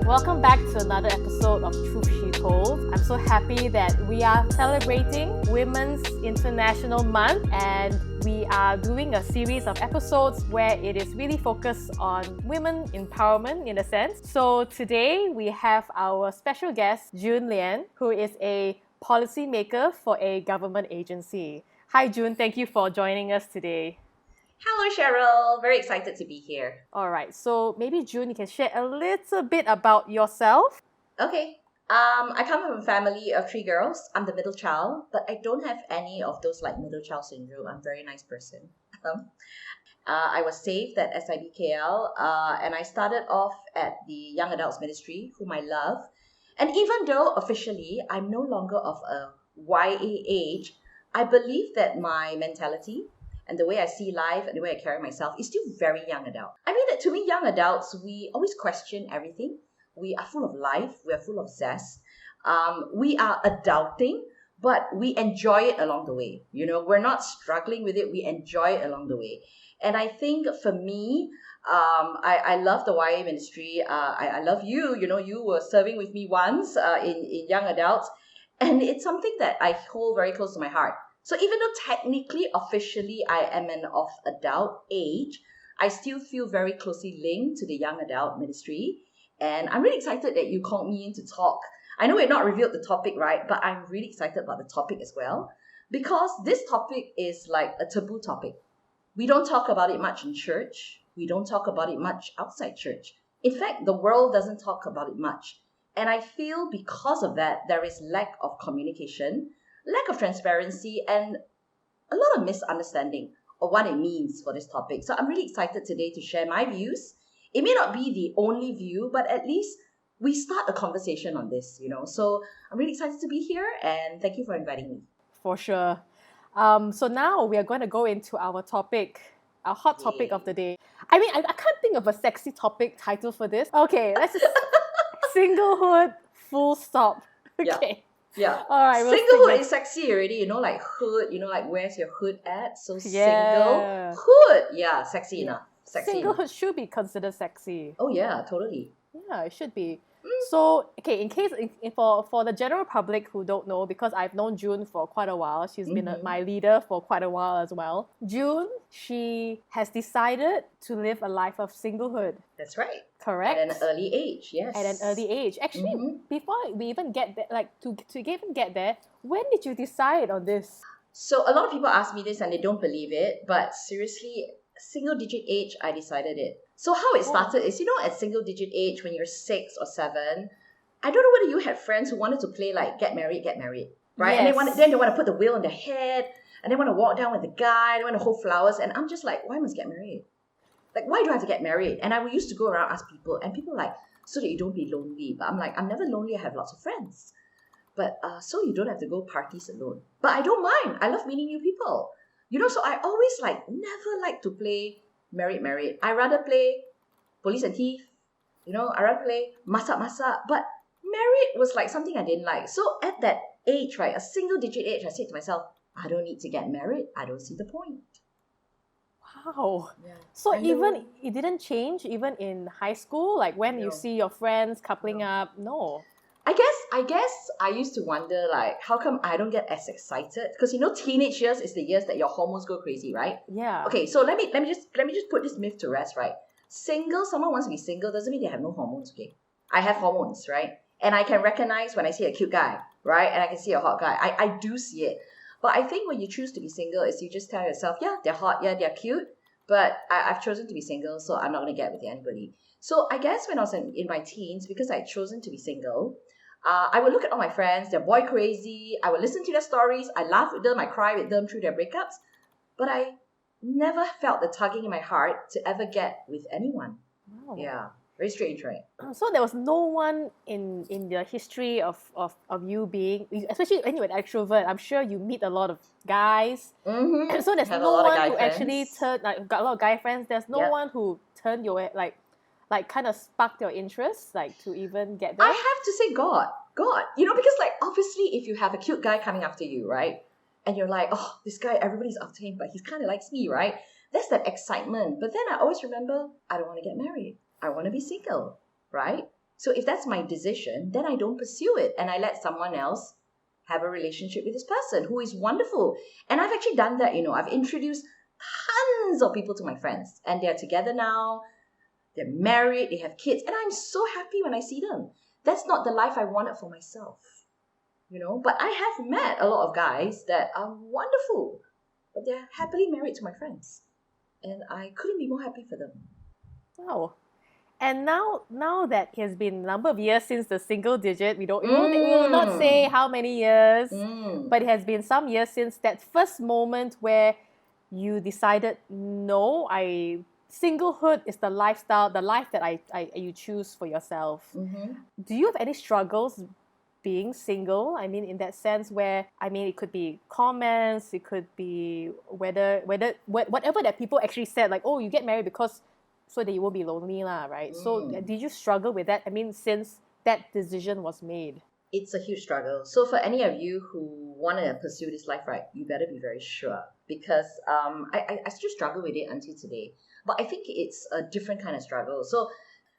Welcome back to another episode of Truth She Told. I'm so happy that we are celebrating Women's International Month, and we are doing a series of episodes where it is really focused on women empowerment in a sense. So today we have our special guest, June Lian, who is a policymaker for a government agency. Hi June, thank you for joining us today. Hello, Cheryl. Very excited to be here. All right, so maybe June, you can share a little bit about yourself. Okay. I come from a family of 3 girls. I'm the middle child, but I don't have any of those like middle child syndrome. I'm a very nice person. I was saved at SIBKL, and I started off at the Young Adults Ministry, whom I love. And even though officially I'm no longer of a YA age, I believe that my mentality and the way I see life and the way I carry myself is still very young adult. I mean, that to me, young adults, we always question everything. We are full of life. We are full of zest. We are adulting, but we enjoy it along the way. You know, we're not struggling with it. We enjoy it along the way. And I think for me, I love the YA ministry. I love you. You know, you were serving with me once in young adults. And it's something that I hold very close to my heart. So even though technically, officially, I am an of adult age, I still feel very closely linked to the young adult ministry. And I'm really excited that you called me in to talk. I know we've not revealed the topic, right? But I'm really excited about the topic as well. Because this topic is like a taboo topic. We don't talk about it much in church. We don't talk about it much outside church. In fact, the world doesn't talk about it much. And I feel because of that, there is lack of communication, lack of transparency, and a lot of misunderstanding of what it means for this topic. So I'm really excited today to share my views. It may not be the only view, but at least we start a conversation on this, you know. So I'm really excited to be here, and thank you for inviting me. For sure. So now we are going to go into our topic, our hot topic of the day. I mean, I can't think of a sexy topic title for this. Okay, let's just singlehood, full stop. Okay. Yeah. All right. Singlehood is sexy already, you know, like hood, you know, like where's your hood at? So Yeah. singlehood. Yeah, sexy enough. Sexy enough. Singlehood should be considered sexy. Oh yeah, totally. Yeah, it should be. So, okay, in case for the general public who don't know, because I've known June for quite a while, she's been my leader for quite a while as well. June, she has decided to live a life of singlehood. That's right. Correct. At an early age, yes. At an early age. Actually, before we even get there, like to even get there, when did you decide on this? So a lot of people ask me this and they don't believe it, but seriously, single digit age, I decided it. So how it started is, you know, at single digit age, when you're 6 or 7, I don't know whether you had friends who wanted to play like get married, right? Yes. And then they want to put the wheel on their head, and they want to walk down with the guy, they want to hold flowers, and I'm just like, why must I get married? Like, why do I have to get married? And I used to go around ask people, and people like, so that you don't be lonely. But I'm like, I'm never lonely, I have lots of friends. But so you don't have to go parties alone. But I don't mind. I love meeting new people. You know, so I always never like to play married. I rather play police and thief. You know, I rather play masak. But married was like something I didn't like. So at that age, right, a single digit age, I said to myself, I don't need to get married. I don't see the point. Wow. Yeah. So even it didn't change even in high school? Like when you see your friends coupling up? No. I guess I used to wonder, like, how come I don't get as excited? Because you know, teenage years is the years that your hormones go crazy, right? Yeah. Okay, so let me just put this myth to rest, right? Someone wants to be single doesn't mean they have no hormones, okay? I have hormones, right? And I can recognize when I see a cute guy, right? And I can see a hot guy. I do see it. But I think when you choose to be single is you just tell yourself, yeah, they're hot, yeah, they're cute, but I've chosen to be single, so I'm not going to get with anybody. So I guess when I was in my teens, because I'd chosen to be single, I would look at all my friends, they're boy crazy, I would listen to their stories, I laugh with them, I cry with them through their breakups, but I never felt the tugging in my heart to ever get with anyone. Wow. Yeah, very strange, right? So there was no one in the history of you being, especially when you're an extrovert, I'm sure you meet a lot of guys. Mm-hmm. So there's no one who actually turned, like, got a lot of guy friends, there's no one who turned your, like kind of sparked your interest, like to even get there? I have to say God. You know, because like obviously if you have a cute guy coming after you, right? And you're like, oh, this guy, everybody's after him, but he kind of likes me, right? That's that excitement. But then I always remember, I don't want to get married. I want to be single, right? So if that's my decision, then I don't pursue it and I let someone else have a relationship with this person who is wonderful. And I've actually done that, I've introduced tons of people to my friends and they're together now, they're married, they have kids, and I'm so happy when I see them. That's not the life I wanted for myself, but I have met a lot of guys that are wonderful, but they're happily married to my friends. And I couldn't be more happy for them. Wow. And now that it has been a number of years since the single digit, we will not say how many years, but it has been some years since that first moment where you decided, no, singlehood is the lifestyle, the life that you choose for yourself. Do you have any struggles being single? I mean, in that sense where, it could be comments, it could be whatever that people actually said, like, oh, you get married because so that you won't be lonely, right? So did you struggle with that? since that decision was made. It's a huge struggle. So for any of you who want to pursue this life, right, you better be very sure, because I still struggle with it until today. But I think it's a different kind of struggle. So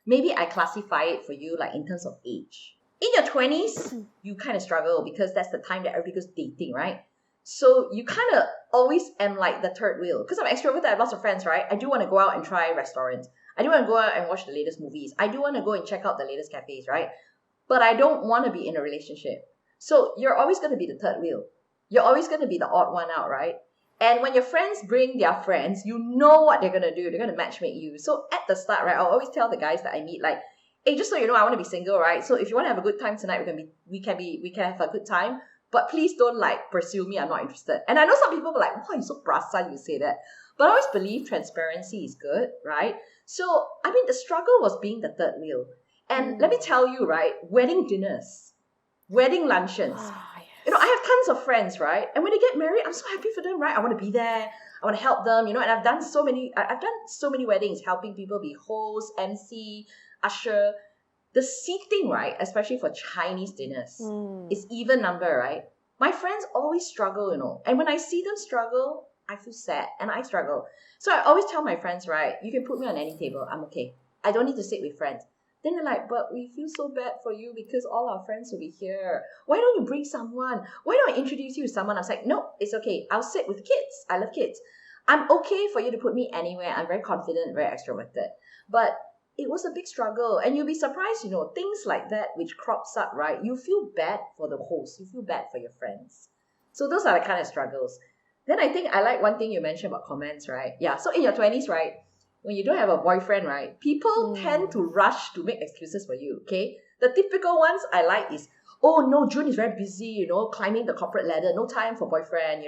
maybe I classify it for you like in terms of age. In your 20s, you kind of struggle because that's the time that everybody goes dating, right? So you kind of always am like the third wheel. Because I'm extroverted, I have lots of friends, right? I do want to go out and try restaurants. I do want to go out and watch the latest movies. I do want to go and check out the latest cafes, right? But I don't want to be in a relationship. So you're always going to be the third wheel. You're always going to be the odd one out, right? And when your friends bring their friends, you know what they're going to do. They're going to matchmake you. So at the start, right, I'll always tell the guys that I meet, like, hey, just so you know, I want to be single, right? So if you want to have a good time tonight, we can have a good time. But please don't pursue me. I'm not interested. And I know some people are like, wow, you're so brasan, you say that. But I always believe transparency is good, right? So, the struggle was being the third wheel. And let me tell you, right, wedding dinners, wedding luncheons. Yes. I have tons of friends, right? And when they get married, I'm so happy for them, right? I want to be there. I want to help them, and I've done so many weddings, helping people be host, MC, usher. The seating, right, especially for Chinese dinners, is even number, right? My friends always struggle, and when I see them struggle, I feel sad and I struggle. So I always tell my friends, right, you can put me on any table, I'm okay. I don't need to sit with friends. Then they're like, but we feel so bad for you because all our friends will be here. Why don't you bring someone? Why don't I introduce you to someone? I was like, no, it's okay. I'll sit with kids. I love kids. I'm okay for you to put me anywhere. I'm very confident, very extroverted. But it was a big struggle, and you'll be surprised, things like that which crops up, right? You feel bad for the host, you feel bad for your friends. So those are the kind of struggles. Then I think I like one thing you mentioned about comments, right? Yeah, so in your 20s, right, when you don't have a boyfriend, right, people tend to rush to make excuses for you, okay? The typical ones I like is, oh no, June is very busy, climbing the corporate ladder, no time for boyfriend,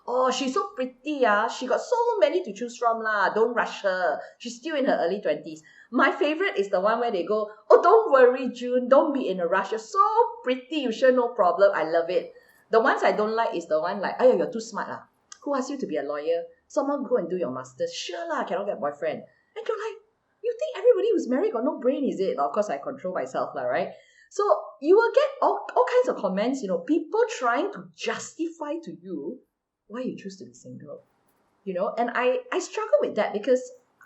Oh, she's so pretty, she got so many to choose from, don't rush her. She's still in her early 20s. My favorite is the one where they go, oh, don't worry, June, don't be in a rush. You're so pretty, you sure, no problem. I love it. The ones I don't like is the one like, oh, you're too smart. Who asked you to be a lawyer? Someone go and do your master's. Sure, cannot get a boyfriend. And you're like, you think everybody who's married got no brain, is it? Of course, I control myself, right? So you will get all kinds of comments, people trying to justify to you why you choose to be single. And I struggle with that because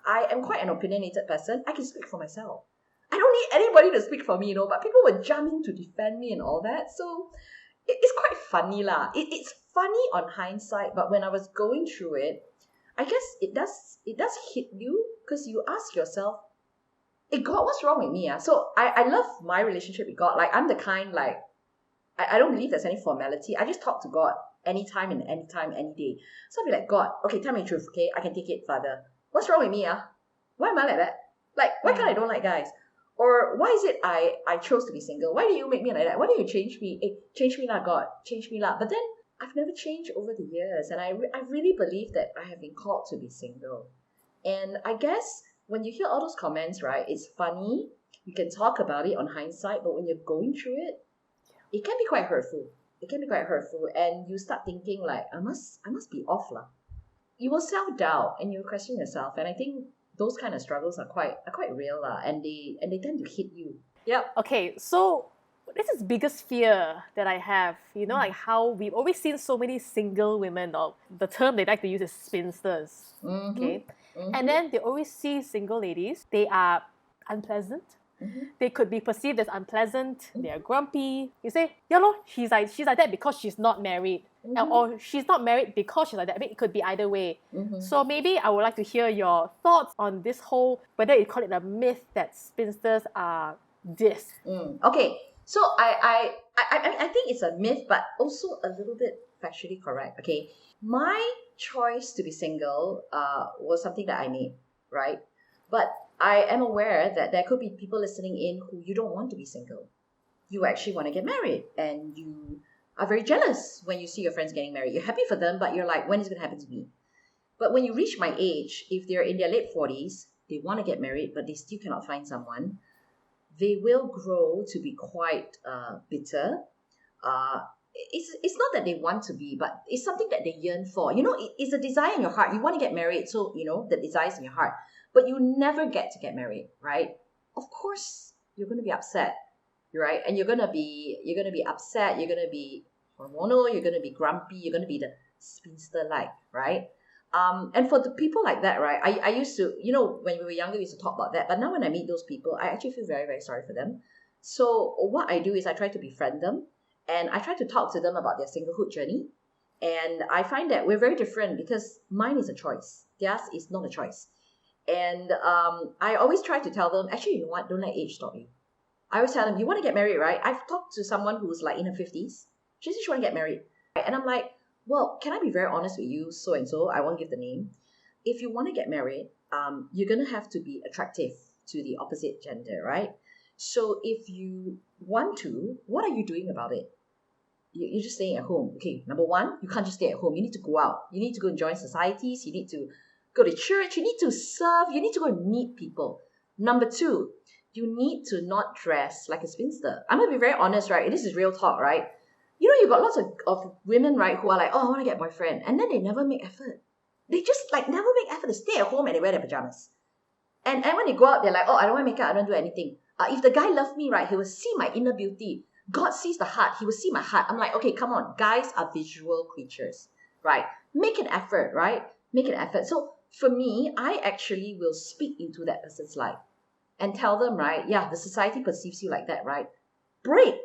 I am quite an opinionated person. I can speak for myself. I don't need anybody to speak for me, but people would jump in to defend me and all that. So it's quite funny lah. It's funny on hindsight, but when I was going through it, I guess it does hit you because you ask yourself, hey God, what's wrong with me? So I love my relationship with God. Like I'm the kind I don't believe there's any formality. I just talk to God anytime and anytime, any day. So I'll be like, God, okay, tell me the truth, okay? I can take it, Father. What's wrong with me? Why am I like that? Like, why can't I don't like guys? Or why is it I chose to be single? Why do you make me like that? Why do you change me? Hey, change me lah, God. Change me lah. But then I've never changed over the years. And I really believe that I have been called to be single. And I guess when you hear all those comments, right, it's funny. You can talk about it on hindsight. But when you're going through it, it can be quite hurtful. It can be quite hurtful. And you start thinking like, I must be off lah. You will self-doubt and you question yourself. And I think those kind of struggles are quite real lah, and they tend to hit you. Yep. Okay, so this is biggest fear that I have. Like how we've always seen so many single women, or the term they like to use is spinsters. Okay. And then they always see single ladies. They are unpleasant. They could be perceived as unpleasant, they're grumpy. You say, yeah, no, she's like that because she's not married. Or she's not married because she's like that. I mean, it could be either way. So maybe I would like to hear your thoughts on this whole, whether you call it a myth that spinsters are this. Okay, so I think it's a myth, but also a little bit factually correct. Okay, my choice to be single was something that I made, right? But I am aware that there could be people listening in who you don't want to be single. You actually want to get married, and you are very jealous when you see your friends getting married. You're happy for them, but you're like, when is it going to happen to me? But when you reach my age, if they're in their late 40s, they want to get married, but they still cannot find someone, they will grow to be quite bitter. It's not that they want to be, but it's something that they yearn for. You know, it's a desire in your heart. You want to get married, so, you know, the desire is in your heart. But you never get to get married, right? Of course, you're going to be upset, right? And you're going to be upset. You're going to be hormonal. You're going to be grumpy. You're going to be the spinster-like, right? And for the people like that, right? I used to, you know, when we were younger, we used to talk about that. But now when I meet those people, I actually feel very, very sorry for them. So what I do is I try to befriend them, and I try to talk to them about their singlehood journey. And I find that we're very different because mine is a choice. Theirs is not a choice. And I always try to tell them, actually, you know what? Don't let age stop you. I always tell them, you want to get married, right? I've talked to someone who's like in her 50s. She says she want to get married. And I'm like, well, can I be very honest with you, so-and-so? I won't give the name. If you want to get married, you're going to have to be attractive to the opposite gender, right? So if you want to, what are you doing about it? You're just staying at home. Okay, number one, you can't just stay at home. You need to go out. You need to go and join societies. You need to go to church. You need to serve. You need to go and meet people. Number two, you need to not dress like a spinster. I'm going to be very honest, right? This is real talk, right? You know, you got lots of women, right, who are like, oh, I want to get a boyfriend. And then they never make effort. They just like never make effort to stay at home and they wear their pajamas. And when they go out, they're like, oh, I don't want to make up. I don't do anything. If the guy loved me, right, he will see my inner beauty. God sees the heart. He will see my heart. I'm like, okay, come on. Guys are visual creatures, right? Make an effort, right? Make an effort. So for me, I actually will speak into that person's life and tell them, right, yeah, the society perceives you like that, right? Break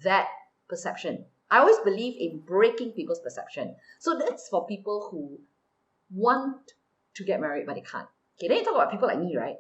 that perception. I always believe in breaking people's perception. So that's for people who want to get married, but they can't. Okay, then you talk about people like me, right?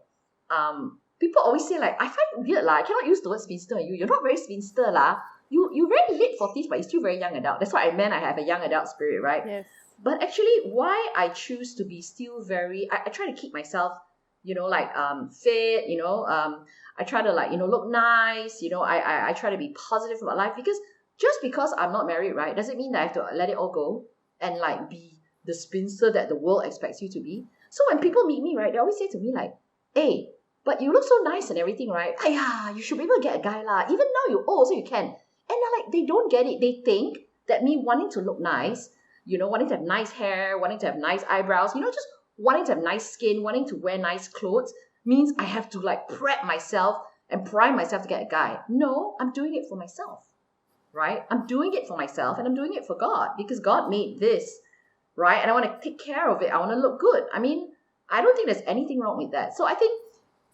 People always say like, I find it weird lah. I cannot use the word spinster on you. You're not very spinster lah. You're very late 40s, but you're still very young adult. That's what I meant. I have a young adult spirit, right? Yes. But actually, why I choose to be still very, I try to keep myself, you know, like fit, you know, I try to like, you know, look nice, you know, I try to be positive about life, because just because I'm not married, right, doesn't mean that I have to let it all go and like be the spinster that the world expects you to be. So when people meet me, right, they always say to me like, hey, but you look so nice and everything, right? Aiya, you should be able to get a guy lah. Even now you're old, so you can. And they're like, they don't get it. They think that me wanting to look nice, you know, wanting to have nice hair, wanting to have nice eyebrows, you know, just wanting to have nice skin, wanting to wear nice clothes means I have to like prep myself and prime myself to get a guy. No, I'm doing it for myself, right? I'm doing it for myself, and I'm doing it for God, because God made this, right? And I want to take care of it. I want to look good. I mean, I don't think there's anything wrong with that. So I think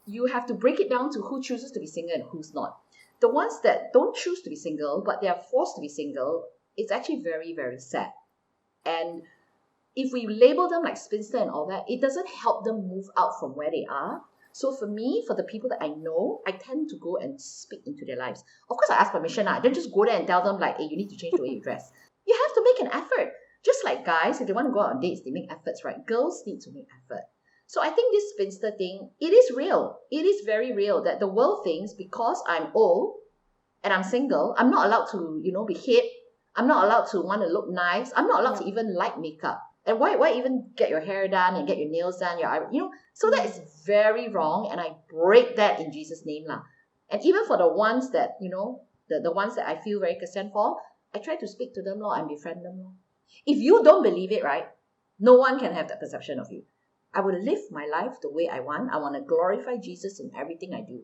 you have to break it down to who chooses to be single and who's not. The ones that don't choose to be single, but they are forced to be single, it's actually very, very sad. And if we label them like spinster and all that, it doesn't help them move out from where they are. So for me, for the people that I know, I tend to go and speak into their lives. Of course, I ask permission. I don't just go there and tell them like, hey, you need to change the way you dress. You have to make an effort. Just like guys, if they want to go out on dates, they make efforts, right? Girls need to make effort. So I think this spinster thing, it is real. It is very real that the world thinks because I'm old and I'm single, I'm not allowed to, you know, be hip. I'm not allowed to want to look nice. I'm not allowed to even like makeup. And why even get your hair done and get your nails done, your eyebrows, you know? So that is very wrong, and I break that in Jesus' name lah. And even for the ones that, you know, the ones that I feel very concerned for, I try to speak to them and befriend them. If you don't believe it, right, no one can have that perception of you. I will live my life the way I want. I want to glorify Jesus in everything I do.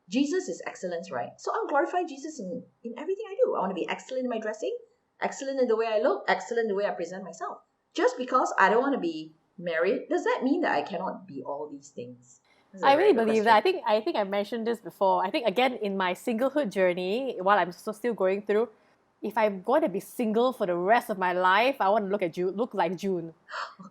Jesus is excellence, right? So I'll glorify Jesus in everything I do. I want to be excellent in my dressing, excellent in the way I look, excellent in the way I present myself. Just because I don't want to be married, does that mean that I cannot be all these things? That's a I very really good believe that. question. I think I mentioned this before. I think again in my singlehood journey, while I'm still going through, if I'm going to be single for the rest of my life, I want to look like June.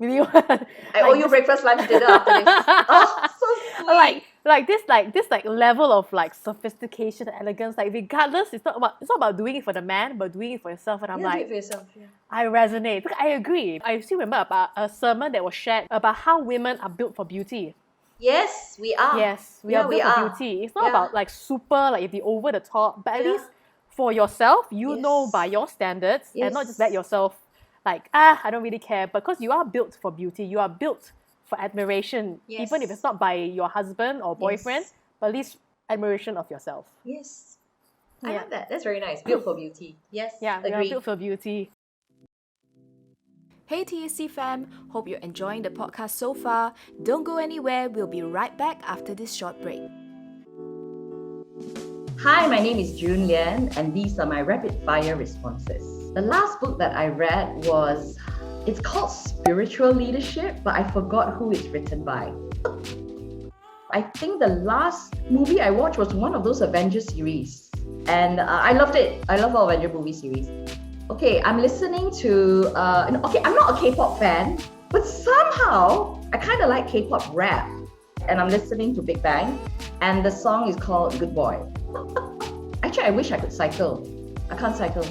Really want I owe like you this breakfast, lunch, dinner after this. Oh, so sweet. like this level of like sophistication and elegance. Like regardless, it's not about doing it for the man, but doing it for yourself. And I'm Yeah, do it like, for yourself. Yeah. I resonate. Because I agree. I still remember about a sermon that was shared about how women are built for beauty. Yes, we are. Yes, we are Yeah, we built for are. beauty. It's not Yeah. about like super, like the over the top, but at Yeah. least for yourself, you know by Yes. your standards and not just let Yes. yourself like, I don't really care. Because you are built for beauty. You are built for admiration, even if it's Yes. not by your husband or boyfriend, Yes. but at least admiration of yourself. Yes. I Yeah. like that. That's very nice. Built for beauty. Yes. Yeah, we are built Agree. for beauty. Hey TSC fam, hope you're enjoying the podcast so far. Don't go anywhere, we'll be right back after this short break. Hi, my name is June Lian, and these are my rapid fire responses. The last book that I read it's called Spiritual Leadership, but I forgot who it's written by. I think the last movie I watched was one of those Avengers series, and I loved it. I love all Avenger movie series. Okay, I'm listening to, I'm not a K-pop fan, but somehow I kind of like K-pop rap. And I'm listening to Big Bang, and the song is called Good Boy. Actually, I wish I could cycle. I can't cycle.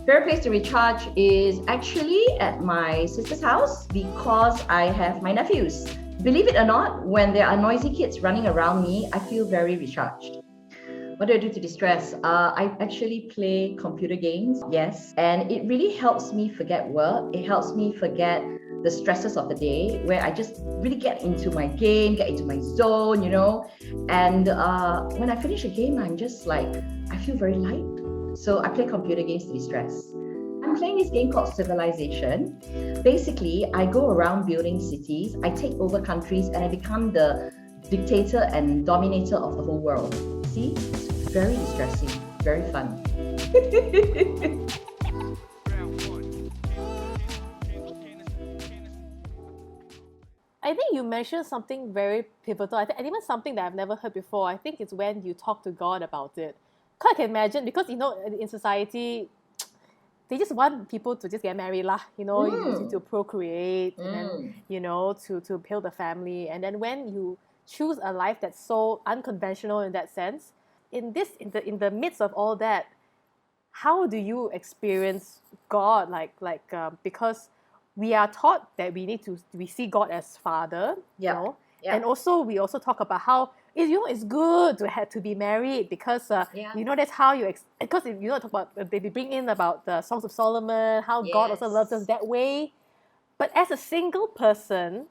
Favorite place to recharge is actually at my sister's house because I have my nephews. Believe it or not, when there are noisy kids running around me, I feel very recharged. What do I do to distress? I actually play computer games, yes, and it really helps me forget work. It helps me forget the stresses of the day, where I just really get into my game, get into my zone, And when I finish a game, I'm just like, I feel very light. So I play computer games to distress. I'm playing this game called Civilization. Basically, I go around building cities, I take over countries, and I become the dictator and dominator of the whole world. See? It's very distressing, very fun. I think you mentioned something very pivotal. And even something that I've never heard before. I think it's when you talk to God about it. Because I can imagine, because in society, they just want people to just get married lah, to procreate and then, to build a family. And then when you choose a life that's so unconventional in that sense, in the midst of all that, how do you experience God? Because we are taught that we see God as Father, Yeah. and also we also talk about how it's good to have to be married because that's how because if you talk about they bring in about the Songs of Solomon, how God also loves us that way. But as a single person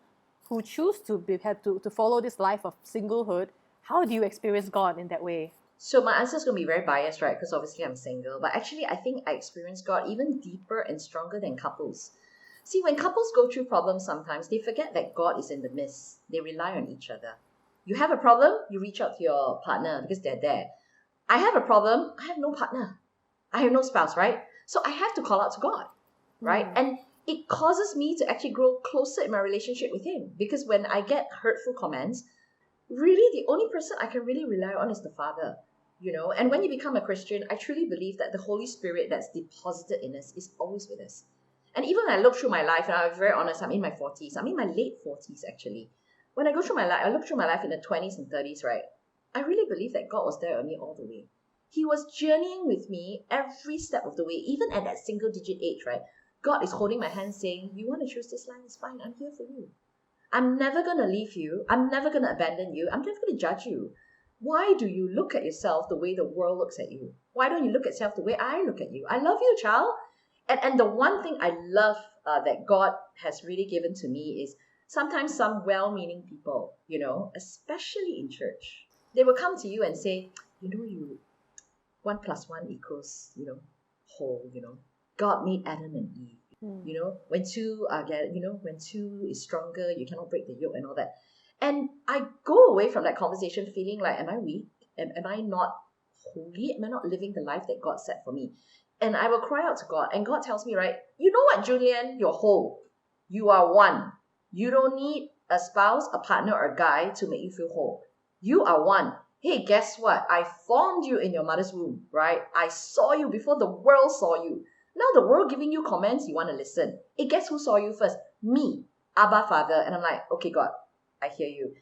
who choose to follow this life of singlehood, how do you experience God in that way? So my answer is going to be very biased, right? Because obviously I'm single. But actually, I think I experience God even deeper and stronger than couples. See, when couples go through problems sometimes, they forget that God is in the midst. They rely on each other. You have a problem, you reach out to your partner because they're there. I have a problem, I have no partner. I have no spouse, right? So I have to call out to God, right? And it causes me to actually grow closer in my relationship with Him. Because when I get hurtful comments, really the only person I can really rely on is the Father. And when you become a Christian, I truly believe that the Holy Spirit that's deposited in us is always with us. And even when I look through my life, and I'm very honest, I'm in my 40s. I'm in my late 40s, actually. When I go through my life, I look through my life in the 20s and 30s, right? I really believe that God was there with me all the way. He was journeying with me every step of the way, even at that single-digit age, right? God is holding my hand saying, you want to choose this line? It's fine. I'm here for you. I'm never going to leave you. I'm never going to abandon you. I'm never going to judge you. Why do you look at yourself the way the world looks at you? Why don't you look at yourself the way I look at you? I love you, child. And the one thing I love that God has really given to me is sometimes some well-meaning people, especially in church, they will come to you and say, you 1 + 1 equals, whole, God made Adam and Eve. When two are when two is stronger, you cannot break the yoke and all that. And I go away from that conversation feeling like, am I weak? Am I not holy? Am I not living the life that God set for me? And I will cry out to God. And God tells me, right, you know what, June Lian? You're whole. You are one. You don't need a spouse, a partner, or a guy to make you feel whole. You are one. Hey, guess what? I formed you in your mother's womb, right? I saw you before the world saw you. Now the world giving you comments, you want to listen. Hey, guess who saw you first? Me, Abba Father. And I'm like, okay, God, I hear you.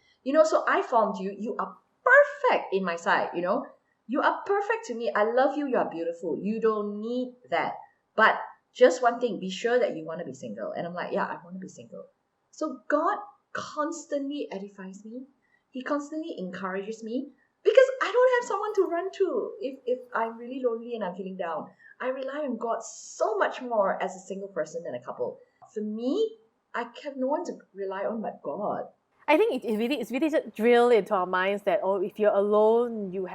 So I formed you. You are perfect in my sight, You are perfect to me. I love you. You are beautiful. You don't need that. But just one thing, be sure that you want to be single. And I'm like, yeah, I want to be single. So God constantly edifies me. He constantly encourages me because I don't have someone to run to if I'm really lonely and I'm feeling down. I rely on God so much more as a single person than a couple. For me, I have no one to rely on but God. I think it's really just drilled into our minds that, if you're alone, you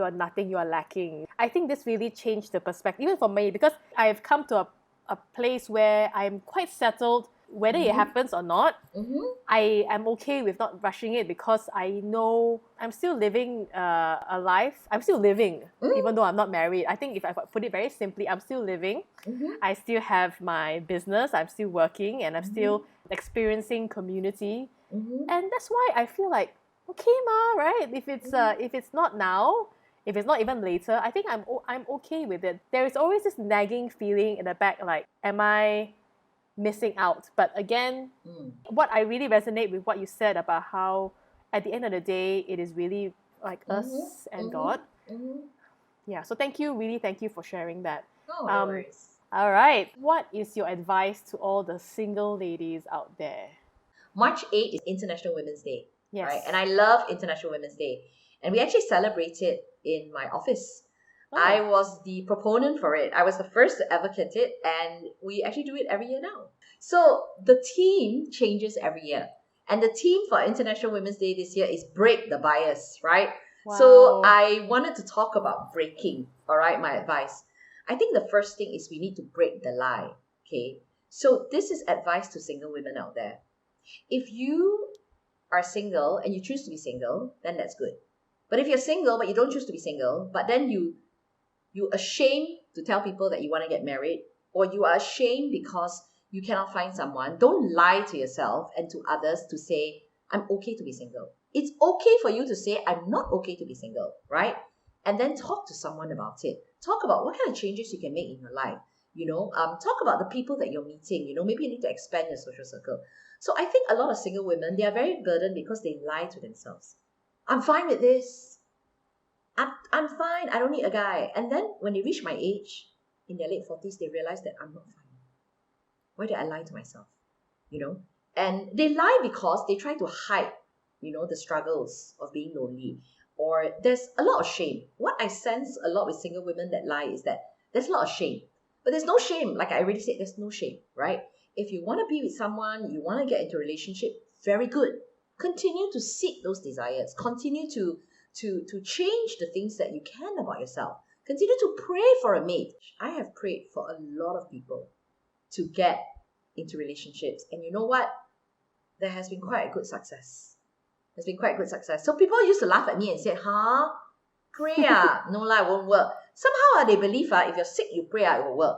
are nothing, you are lacking. I think this really changed the perspective, even for me, because I've come to a place where I'm quite settled, whether it happens or not. I am okay with not rushing it because I know I'm still living a life. I'm still living, even though I'm not married. I think if I put it very simply, I'm still living. I still have my business. I'm still working, and I'm still experiencing community. And that's why I feel like, okay, ma, right? If it's not now, if it's not even later, I think I'm okay with it. There is always this nagging feeling in the back, like, am I missing out? But again, what I really resonate with what you said about how at the end of the day, it is really like us and God. Yeah, so thank you for sharing that. Oh, no worries. All right, what is your advice to all the single ladies out there? March 8th is International Women's Day. Yes. Right? And I love International Women's Day. And we actually celebrate it in my office. I was the proponent for it. I was the first to advocate it, and we actually do it every year now. So the theme changes every year. And the theme for International Women's Day this year is break the bias, right? Wow. So I wanted to talk about breaking, all right, my advice. I think the first thing is we need to break the lie, okay? So this is advice to single women out there. If you are single and you choose to be single, then that's good. But if you're single but you don't choose to be single, but then you ashamed to tell people that you want to get married, or you are ashamed because you cannot find someone, don't lie to yourself and to others to say, I'm okay to be single. It's okay for you to say, I'm not okay to be single, right? And then talk to someone about it. Talk about what kind of changes you can make in your life. Talk about the people that you're meeting. Maybe you need to expand your social circle. So I think a lot of single women, they are very burdened because they lie to themselves. I'm fine with this. I'm fine. I don't need a guy. And then when they reach my age, in their late 40s, they realize that I'm not fine. Why did I lie to myself? And they lie because they try to hide, the struggles of being lonely. Or there's a lot of shame. What I sense a lot with single women that lie is that there's a lot of shame. But there's no shame. Like I already said, there's no shame, right? If you want to be with someone, you want to get into a relationship, very good. Continue to seek those desires. Continue to change the things that you can about yourself. Continue to pray for a mate. I have prayed for a lot of people to get into relationships. And you know what? There has been quite a good success. So people used to laugh at me and say, pray no lah, it won't work. Somehow they believe if you're sick, you pray, it will work.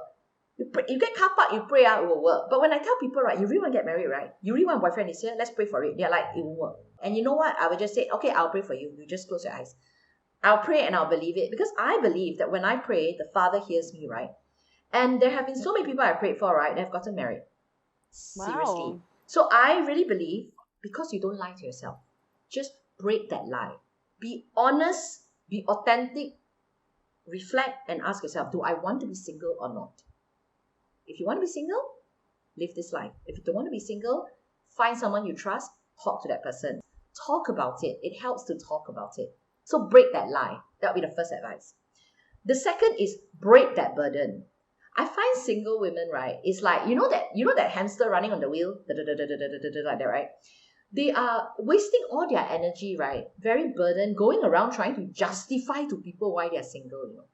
You get car park, you pray, it will work. But when I tell people, right, you really want to get married, right? You really want a boyfriend this year, let's pray for it. They're like, it won't work. And you know what? I would just say, okay, I'll pray for you. You just close your eyes. I'll pray and I'll believe it. Because I believe that when I pray, the Father hears me, right? And there have been so many people I prayed for, right, that have gotten married. Seriously. Wow. So I really believe, because you don't lie to yourself, just break that lie. Be honest, be authentic, reflect and ask yourself, do I want to be single or not? If you want to be single, live this life. If you don't want to be single, find someone you trust, talk to that person. Talk about it. It helps to talk about it. So break that lie. That would be the first advice. The second is break that burden. I find single women, right, is like, you know that hamster running on the wheel, like that, right? They are wasting all their energy, right? Very burdened, going around trying to justify to people why they're single,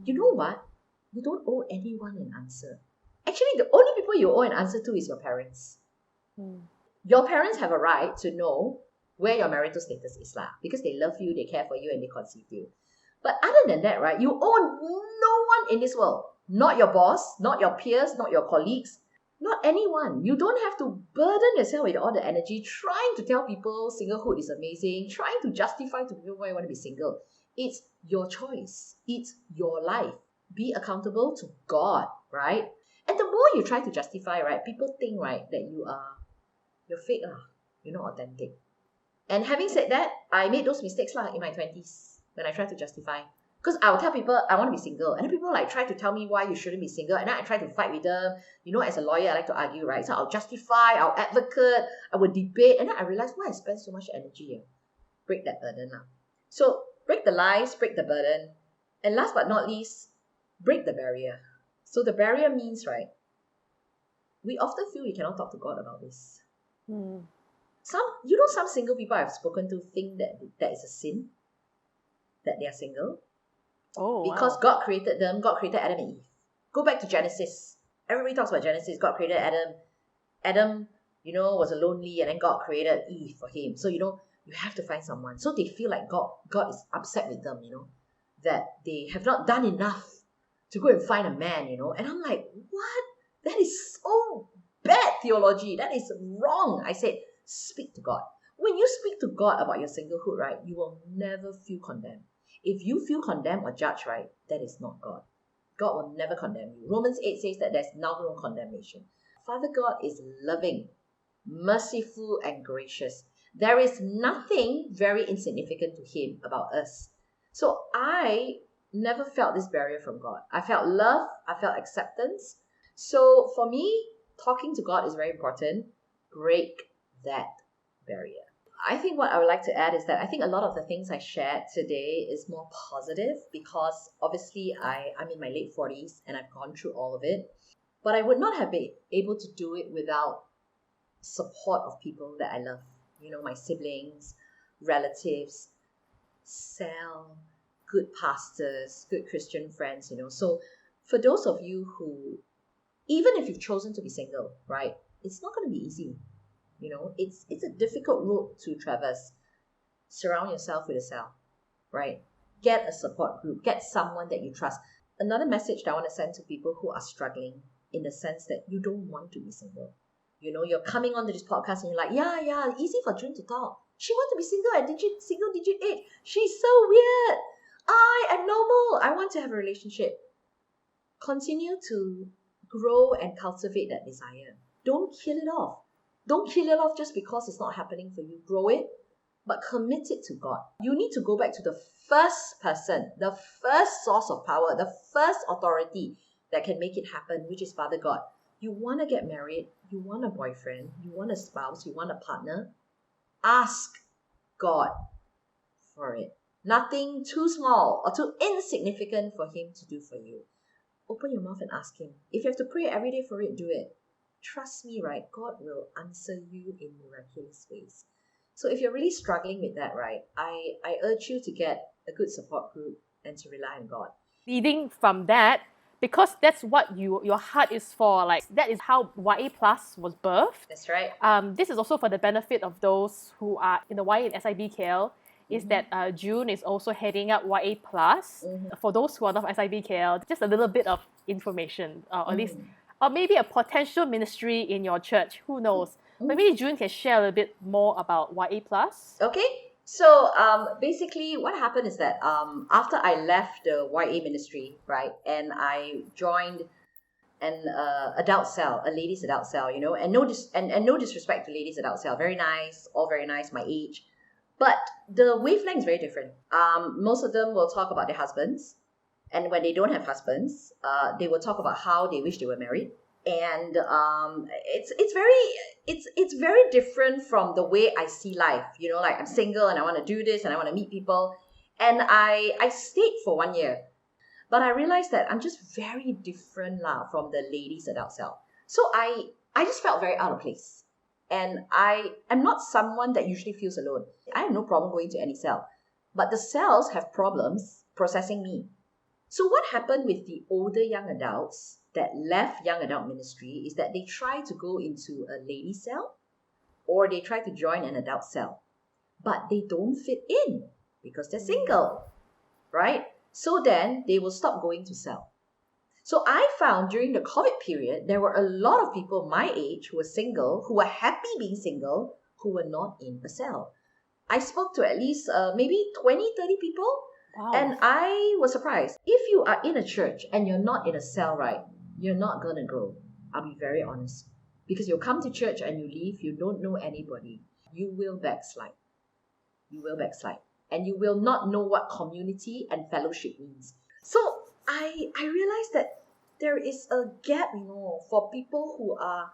You know what? You don't owe anyone an answer. Actually, the only people you owe an answer to is your parents. Your parents have a right to know where your marital status is because they love you, they care for you, and they conceived you. But other than that, right, you owe no one in this world. Not your boss, not your peers, not your colleagues. Not anyone. You don't have to burden yourself with all the energy trying to tell people singlehood is amazing, trying to justify to people why you want to be single. It's your choice. It's your life. Be accountable to God, right? And the more you try to justify, right, people think, right, that you're fake lah. You're not authentic. And having said that, I made those mistakes lah in my 20s when I tried to justify. Because I'll tell people I want to be single, and then people like try to tell me why you shouldn't be single, and then I try to fight with them. You know, as a lawyer, I like to argue, right? So I'll justify, I'll advocate, I will debate, and then I realize why I spend so much energy here. Break that burden now. So break the lies, break the burden, and last but not least, break the barrier. So the barrier means, right, we often feel we cannot talk to God about this. Some single people I've spoken to think that that is a sin, that they are single. Because wow. God created them. God created Adam and Eve. Go back to Genesis. Everybody talks about Genesis. God created Adam. Adam, was lonely, and then God created Eve for him. So, you have to find someone. So they feel like God is upset with them, that they have not done enough to go and find a man, And I'm like, what? That is so bad theology. That is wrong. I said, speak to God. When you speak to God about your singlehood, right, you will never feel condemned. If you feel condemned or judged, right, that is not God. God will never condemn you. Romans 8 says that there's now no condemnation. Father God is loving, merciful, and gracious. There is nothing very insignificant to him about us. So I never felt this barrier from God. I felt love. I felt acceptance. So for me, talking to God is very important. Break that barrier. I think what I would like to add is that I think a lot of the things I shared today is more positive because obviously I'm in my late 40s and I've gone through all of it. But I would not have been able to do it without support of people that I love. My siblings, relatives, cell, good pastors, good Christian friends, So for those of you who, even if you've chosen to be single, right, it's not going to be easy. It's a difficult road to traverse. Surround yourself with a cell, right? Get a support group. Get someone that you trust. Another message that I want to send to people who are struggling in the sense that you don't want to be single. You're coming onto this podcast and you're like, yeah, easy for June to talk. She wants to be single at single digit age. She's so weird. I am normal. I want to have a relationship. Continue to grow and cultivate that desire. Don't kill it off. Don't kill it off just because it's not happening for you. Grow it, but commit it to God. You need to go back to the first person, the first source of power, the first authority that can make it happen, which is Father God. You want to get married, you want a boyfriend, you want a spouse, you want a partner. Ask God for it. Nothing too small or too insignificant for him to do for you. Open your mouth and ask him. If you have to pray every day for it, do it. Trust me, right? God will answer you in miraculous ways. So if you're really struggling with that, right, I urge you to get a good support group and to rely on God. Leading from that, because that's what your heart is for, like that is how YA Plus was birthed. That's right. This is also for the benefit of those who are in the YA and SIBKL, is that June is also heading up YA Plus. For those who are not SIBKL, just a little bit of information, or at least, or maybe a potential ministry in your church, who knows. Maybe June can share a little bit more about YA Plus. Okay. So basically what happened is that after I left the YA ministry, right, and I joined an adult cell, a ladies adult cell, and no disrespect to ladies adult cell, very nice, all very nice, my age, but the wavelength is very different. Most of them will talk about their husbands, and when they don't have husbands, they will talk about how they wish they were married. And it's very different from the way I see life. Like I'm single and I want to do this and I want to meet people. And I stayed for 1 year. But I realized that I'm just very different from the ladies adult cell. So I just felt very out of place. And I am not someone that usually feels alone. I have no problem going to any cell. But the cells have problems processing me. So what happened with the older young adults that left young adult ministry is that they try to go into a lady cell or they try to join an adult cell, but they don't fit in because they're single, right? So then they will stop going to cell. So I found during the COVID period, there were a lot of people my age who were single, who were happy being single, who were not in a cell. I spoke to at least maybe 20, 30 people. Wow. And I was surprised. If you are in a church and you're not in a cell, right, you're not going to grow. I'll be very honest. Because you'll come to church and you leave, you don't know anybody. You will backslide. You will backslide. And you will not know what community and fellowship means. So I realized that there is a gap, for people who are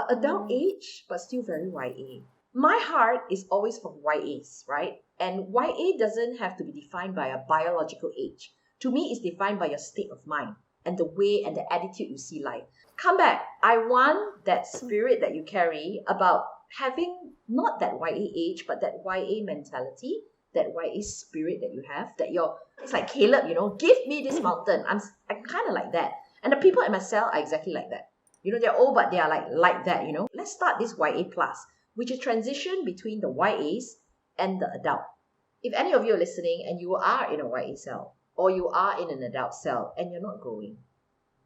adult age but still very YA. My heart is always for YAs, right? And YA doesn't have to be defined by a biological age. To me, it's defined by your state of mind and the way and the attitude you see life. Come back. I want that spirit that you carry about having not that YA age, but that YA mentality, that YA spirit that you have, it's like Caleb, give me this mountain. I'm kind of like that. And the people in my cell are exactly like that. They're old, but they are like that, Let's start this YA plus, which is transition between the YAs and the adult. If any of you are listening and you are in a YA cell or you are in an adult cell and you're not growing,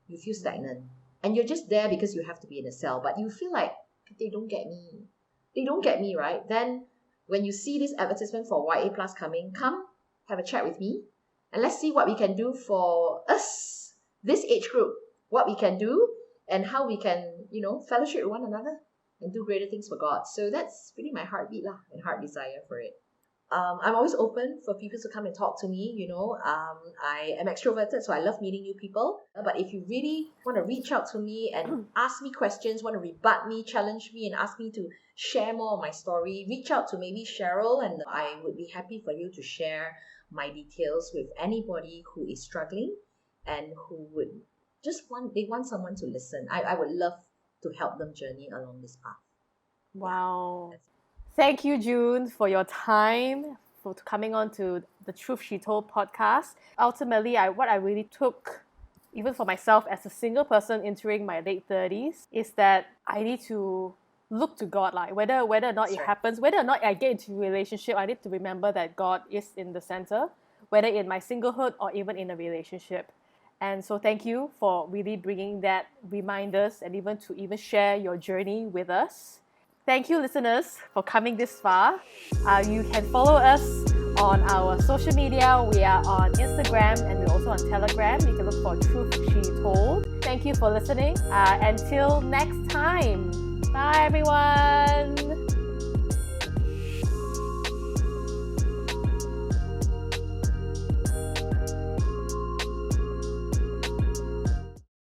you feel stagnant and you're just there because you have to be in a cell, but you feel like they don't get me. They don't get me, right? Then when you see this advertisement for YA plus coming, come have a chat with me and let's see what we can do for us, this age group, what we can do and how we can, fellowship with one another and do greater things for God. So that's really my heartbeat and heart desire for it. I'm always open for people to come and talk to me, I am extroverted, so I love meeting new people. But if you really want to reach out to me and ask me questions, want to rebut me, challenge me, and ask me to share more of my story, reach out to maybe Cheryl, and I would be happy for you to share my details with anybody who is struggling and who would they want someone to listen. I would love to help them journey along this path. Wow. Thank you, June, for your time, for coming on to the Truth She Told podcast. Ultimately, what I really took, even for myself as a single person entering my late 30s, is that I need to look to God, like whether or not it happens, whether or not I get into a relationship, I need to remember that God is in the center, whether in my singlehood or even in a relationship. And so thank you for really bringing that reminders and even share your journey with us. Thank you, listeners, for coming this far. You can follow us on our social media. We are on Instagram and we're also on Telegram. You can look for Truth She Told. Thank you for listening. Until next time. Bye, everyone.